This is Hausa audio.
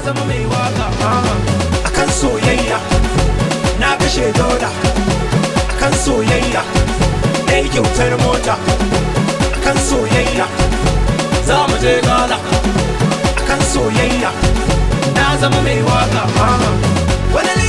zama mai waka. Akan soyayya na kashe dola, akan soyayya na yi kyautar mota, akan soyayya za mu je gala, akan soyayya na zama mai waka. Wani